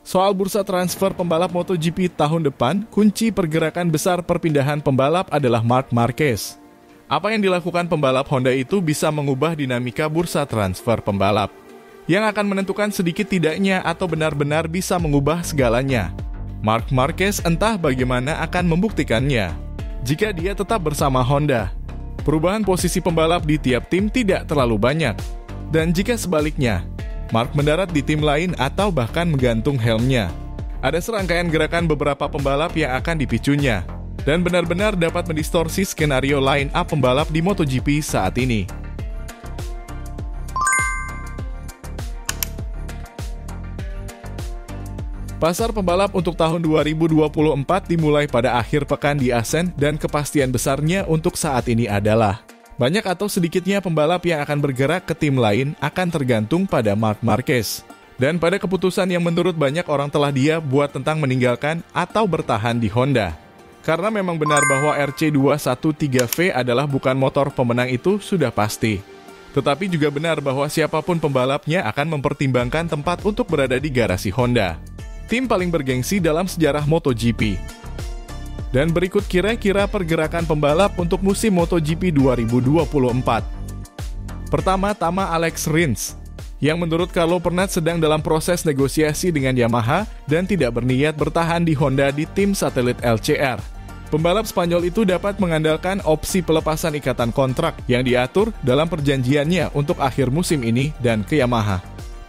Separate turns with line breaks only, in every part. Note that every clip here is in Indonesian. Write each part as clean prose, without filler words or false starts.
Soal bursa transfer pembalap MotoGP tahun depan, kunci pergerakan besar perpindahan pembalap adalah Marc Marquez. Apa yang dilakukan pembalap Honda itu bisa mengubah dinamika bursa transfer pembalap, yang akan menentukan sedikit tidaknya atau benar-benar bisa mengubah segalanya. Marc Marquez entah bagaimana akan membuktikannya. Jika dia tetap bersama Honda, perubahan posisi pembalap di tiap tim tidak terlalu banyak. Dan jika sebaliknya, Marc mendarat di tim lain atau bahkan menggantung helmnya, ada serangkaian gerakan beberapa pembalap yang akan dipicunya, dan benar-benar dapat mendistorsi skenario line up pembalap di MotoGP saat ini. Pasar pembalap untuk tahun 2024 dimulai pada akhir pekan di Assen, dan kepastian besarnya untuk saat ini adalah banyak atau sedikitnya pembalap yang akan bergerak ke tim lain akan tergantung pada Marc Marquez, dan pada keputusan yang menurut banyak orang telah dia buat tentang meninggalkan atau bertahan di Honda. Karena memang benar bahwa RC213V adalah bukan motor pemenang itu sudah pasti. Tetapi juga benar bahwa siapapun pembalapnya akan mempertimbangkan tempat untuk berada di garasi Honda, tim paling bergengsi dalam sejarah MotoGP. Dan berikut kira-kira pergerakan pembalap untuk musim MotoGP 2024. Pertama-tama Alex Rins, yang menurut Carlo Pernat sedang dalam proses negosiasi dengan Yamaha dan tidak berniat bertahan di Honda di tim satelit LCR. Pembalap Spanyol itu dapat mengandalkan opsi pelepasan ikatan kontrak yang diatur dalam perjanjiannya untuk akhir musim ini dan ke Yamaha.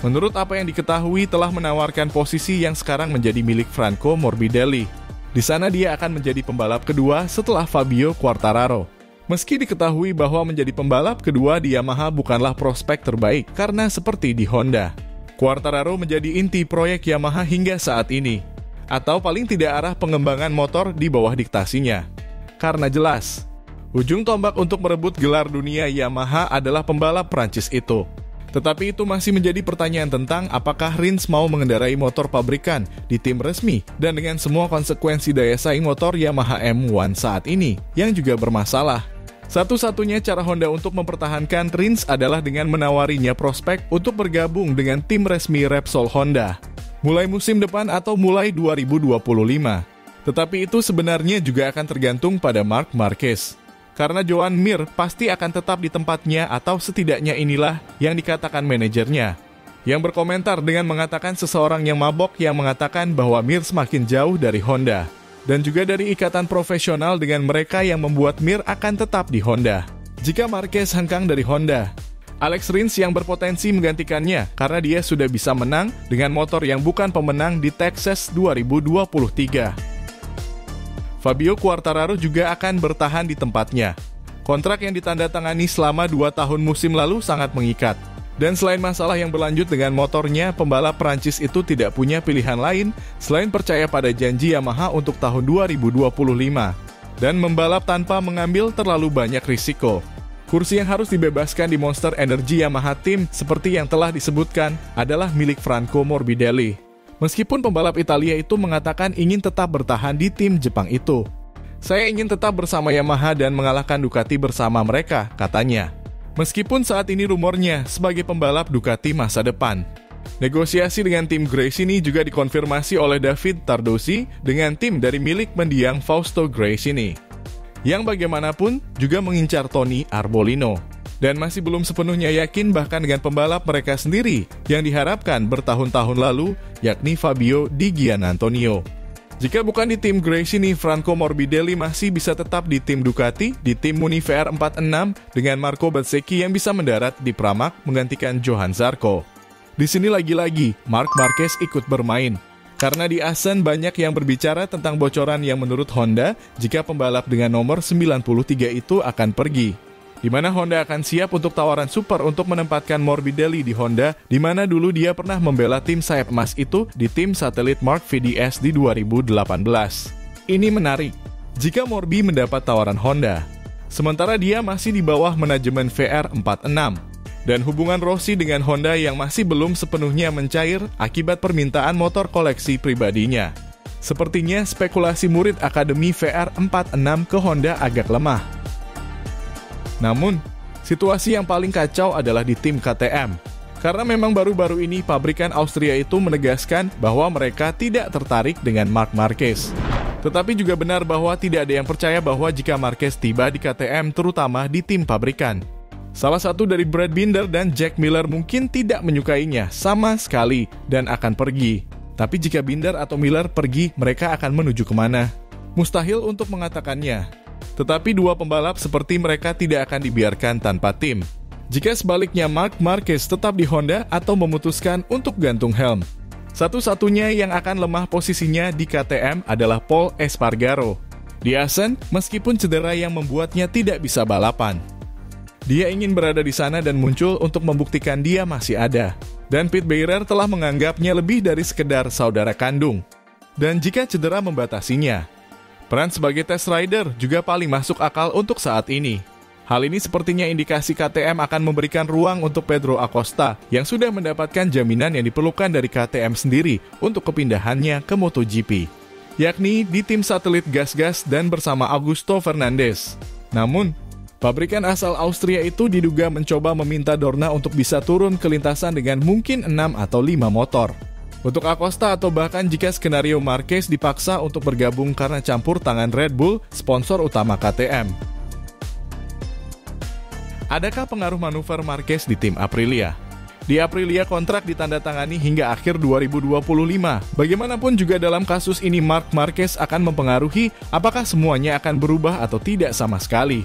Menurut apa yang diketahui telah menawarkan posisi yang sekarang menjadi milik Franco Morbidelli. Di sana dia akan menjadi pembalap kedua setelah Fabio Quartararo. Meski diketahui bahwa menjadi pembalap kedua di Yamaha bukanlah prospek terbaik karena seperti di Honda, Quartararo menjadi inti proyek Yamaha hingga saat ini, atau paling tidak arah pengembangan motor di bawah diktasinya. Karena jelas, ujung tombak untuk merebut gelar dunia Yamaha adalah pembalap Prancis itu. Tetapi itu masih menjadi pertanyaan tentang apakah Rins mau mengendarai motor pabrikan di tim resmi dan dengan semua konsekuensi daya saing motor Yamaha M1 saat ini yang juga bermasalah. Satu-satunya cara Honda untuk mempertahankan Rins adalah dengan menawarinya prospek untuk bergabung dengan tim resmi Repsol Honda mulai musim depan atau mulai 2025. Tetapi itu sebenarnya juga akan tergantung pada Marc Marquez. Karena Joan Mir pasti akan tetap di tempatnya atau setidaknya inilah yang dikatakan manajernya, yang berkomentar dengan mengatakan seseorang yang mabok yang mengatakan bahwa Mir semakin jauh dari Honda, dan juga dari ikatan profesional dengan mereka yang membuat Mir akan tetap di Honda. Jika Marquez hengkang dari Honda, Alex Rins yang berpotensi menggantikannya karena dia sudah bisa menang dengan motor yang bukan pemenang di Texas 2023. Fabio Quartararo juga akan bertahan di tempatnya. Kontrak yang ditandatangani selama 2 tahun musim lalu sangat mengikat. Dan selain masalah yang berlanjut dengan motornya, pembalap Prancis itu tidak punya pilihan lain selain percaya pada janji Yamaha untuk tahun 2025. Dan membalap tanpa mengambil terlalu banyak risiko. Kursi yang harus dibebaskan di Monster Energy Yamaha Team seperti yang telah disebutkan adalah milik Franco Morbidelli. Meskipun pembalap Italia itu mengatakan ingin tetap bertahan di tim Jepang itu. Saya ingin tetap bersama Yamaha dan mengalahkan Ducati bersama mereka, katanya. Meskipun saat ini rumornya sebagai pembalap Ducati masa depan. Negosiasi dengan tim Gresini juga dikonfirmasi oleh David Tardosi dengan tim dari milik mendiang Fausto Gresini, yang bagaimanapun juga mengincar Tony Arbolino. Dan masih belum sepenuhnya yakin bahkan dengan pembalap mereka sendiri yang diharapkan bertahun-tahun lalu, yakni Fabio Di Giannantonio. Jika bukan di tim Gresini, Franco Morbidelli masih bisa tetap di tim Ducati, di tim Muni VR46 dengan Marco Bezzecchi yang bisa mendarat di Pramac menggantikan Johann Zarco. Di sini lagi-lagi Marc Marquez ikut bermain. Karena di Assen banyak yang berbicara tentang bocoran yang menurut Honda jika pembalap dengan nomor 93 itu akan pergi. Di mana Honda akan siap untuk tawaran super untuk menempatkan Morbidelli di Honda, di mana dulu dia pernah membela tim sayap emas itu di tim satelit Mark VDS di 2018. Ini menarik, jika Morbi mendapat tawaran Honda, sementara dia masih di bawah manajemen VR46, dan hubungan Rossi dengan Honda yang masih belum sepenuhnya mencair akibat permintaan motor koleksi pribadinya. Sepertinya spekulasi murid Akademi VR46 ke Honda agak lemah. Namun, situasi yang paling kacau adalah di tim KTM. Karena memang baru-baru ini pabrikan Austria itu menegaskan bahwa mereka tidak tertarik dengan Marc Marquez. Tetapi juga benar bahwa tidak ada yang percaya bahwa jika Marquez tiba di KTM, terutama di tim pabrikan. Salah satu dari Brad Binder dan Jack Miller mungkin tidak menyukainya sama sekali dan akan pergi. Tapi jika Binder atau Miller pergi, mereka akan menuju kemana? Mustahil untuk mengatakannya. Tetapi dua pembalap seperti mereka tidak akan dibiarkan tanpa tim. Jika sebaliknya Marc Marquez tetap di Honda atau memutuskan untuk gantung helm. Satu-satunya yang akan lemah posisinya di KTM adalah Pol Espargaro. Di Assen, meskipun cedera yang membuatnya tidak bisa balapan. Dia ingin berada di sana dan muncul untuk membuktikan dia masih ada. Dan Pete Beirer telah menganggapnya lebih dari sekedar saudara kandung. Dan jika cedera membatasinya, peran sebagai test rider juga paling masuk akal untuk saat ini. Hal ini sepertinya indikasi KTM akan memberikan ruang untuk Pedro Acosta yang sudah mendapatkan jaminan yang diperlukan dari KTM sendiri untuk kepindahannya ke MotoGP, yakni di tim satelit gas-gas dan bersama Augusto Fernandes. Namun, pabrikan asal Austria itu diduga mencoba meminta Dorna untuk bisa turun ke lintasan dengan mungkin 6 atau 5 motor. Untuk Acosta atau bahkan jika skenario Marquez dipaksa untuk bergabung karena campur tangan Red Bull, sponsor utama KTM. Adakah pengaruh manuver Marquez di tim Aprilia? Di Aprilia kontrak ditandatangani hingga akhir 2025. Bagaimanapun juga dalam kasus ini Marc Marquez akan mempengaruhi apakah semuanya akan berubah atau tidak sama sekali.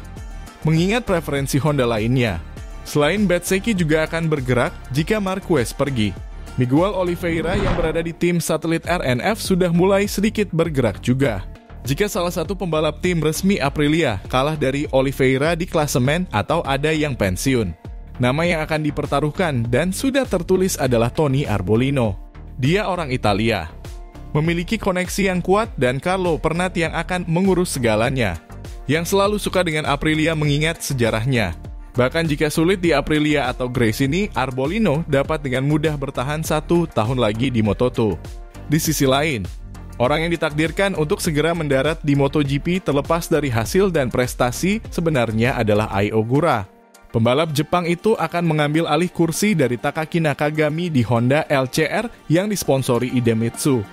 Mengingat preferensi Honda lainnya. Selain Bezzecchi juga akan bergerak jika Marquez pergi. Miguel Oliveira yang berada di tim satelit RNF sudah mulai sedikit bergerak juga. Jika salah satu pembalap tim resmi Aprilia kalah dari Oliveira di klasemen atau ada yang pensiun. Nama yang akan dipertaruhkan dan sudah tertulis adalah Tony Arbolino. Dia orang Italia. Memiliki koneksi yang kuat dan Carlo Pernat yang akan mengurus segalanya. Yang selalu suka dengan Aprilia mengingat sejarahnya. Bahkan jika sulit di Aprilia atau Gresini, Arbolino dapat dengan mudah bertahan 1 tahun lagi di Moto2. Di sisi lain, orang yang ditakdirkan untuk segera mendarat di MotoGP terlepas dari hasil dan prestasi sebenarnya adalah Ai Ogura. Pembalap Jepang itu akan mengambil alih kursi dari Takaki Nakagami di Honda LCR yang disponsori Idemitsu.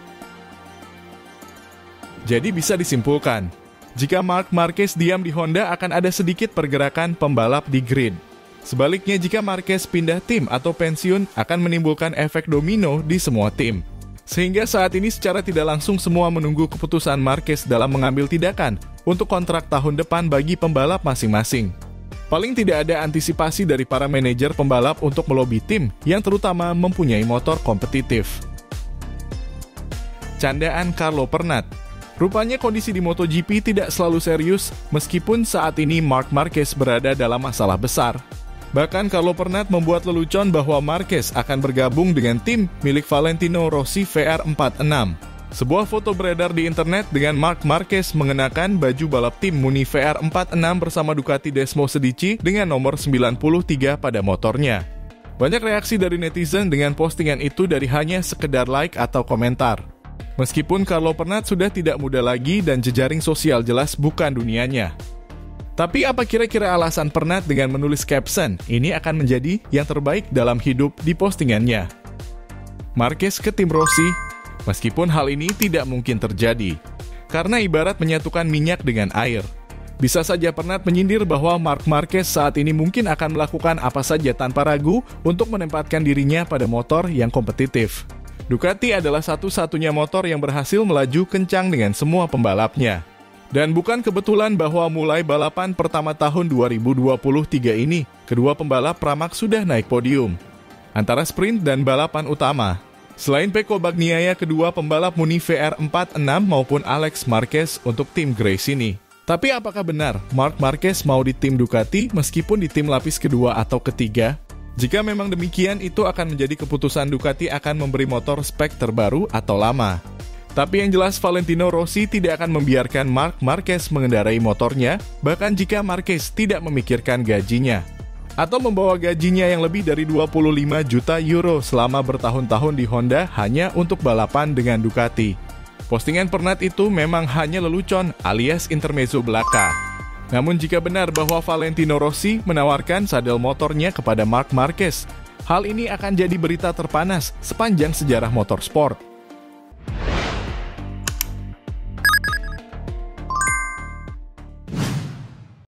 Jadi bisa disimpulkan, jika Marc Marquez diam di Honda akan ada sedikit pergerakan pembalap di grid. Sebaliknya jika Marquez pindah tim atau pensiun akan menimbulkan efek domino di semua tim. Sehingga saat ini secara tidak langsung semua menunggu keputusan Marquez dalam mengambil tindakan untuk kontrak tahun depan bagi pembalap masing-masing. Paling tidak ada antisipasi dari para manajer pembalap untuk melobi tim yang terutama mempunyai motor kompetitif. Candaan Carlo Pernat. Rupanya kondisi di MotoGP tidak selalu serius meskipun saat ini Marc Marquez berada dalam masalah besar. Bahkan Carlo Pernat membuat lelucon bahwa Marquez akan bergabung dengan tim milik Valentino Rossi VR46. Sebuah foto beredar di internet dengan Marc Marquez mengenakan baju balap tim Muni VR46 bersama Ducati Desmo Sedici dengan nomor 93 pada motornya. Banyak reaksi dari netizen dengan postingan itu dari hanya sekedar like atau komentar. Meskipun Carlo Pernat sudah tidak muda lagi dan jejaring sosial jelas bukan dunianya. Tapi apa kira-kira alasan Pernat dengan menulis caption, ini akan menjadi yang terbaik dalam hidup di postingannya? Marquez ke tim Rossi, meskipun hal ini tidak mungkin terjadi. Karena ibarat menyatukan minyak dengan air. Bisa saja Pernat menyindir bahwa Marc Marquez saat ini mungkin akan melakukan apa saja tanpa ragu untuk menempatkan dirinya pada motor yang kompetitif. Ducati adalah satu-satunya motor yang berhasil melaju kencang dengan semua pembalapnya. Dan bukan kebetulan bahwa mulai balapan pertama tahun 2023 ini, kedua pembalap Pramac sudah naik podium. Antara sprint dan balapan utama. Selain Pecco Bagnaia, kedua pembalap Muni VR46 maupun Alex Marquez untuk tim Gresini. Tapi apakah benar Marc Marquez mau di tim Ducati meskipun di tim lapis kedua atau ketiga? Jika memang demikian, itu akan menjadi keputusan Ducati akan memberi motor spek terbaru atau lama. Tapi yang jelas Valentino Rossi tidak akan membiarkan Marc Marquez mengendarai motornya, bahkan jika Marquez tidak memikirkan gajinya. Atau membawa gajinya yang lebih dari 25 juta euro selama bertahun-tahun di Honda hanya untuk balapan dengan Ducati. Postingan Pernat itu memang hanya lelucon alias intermezzo belaka. Namun jika benar bahwa Valentino Rossi menawarkan sadel motornya kepada Marc Marquez, Hal ini akan jadi berita terpanas sepanjang sejarah motorsport.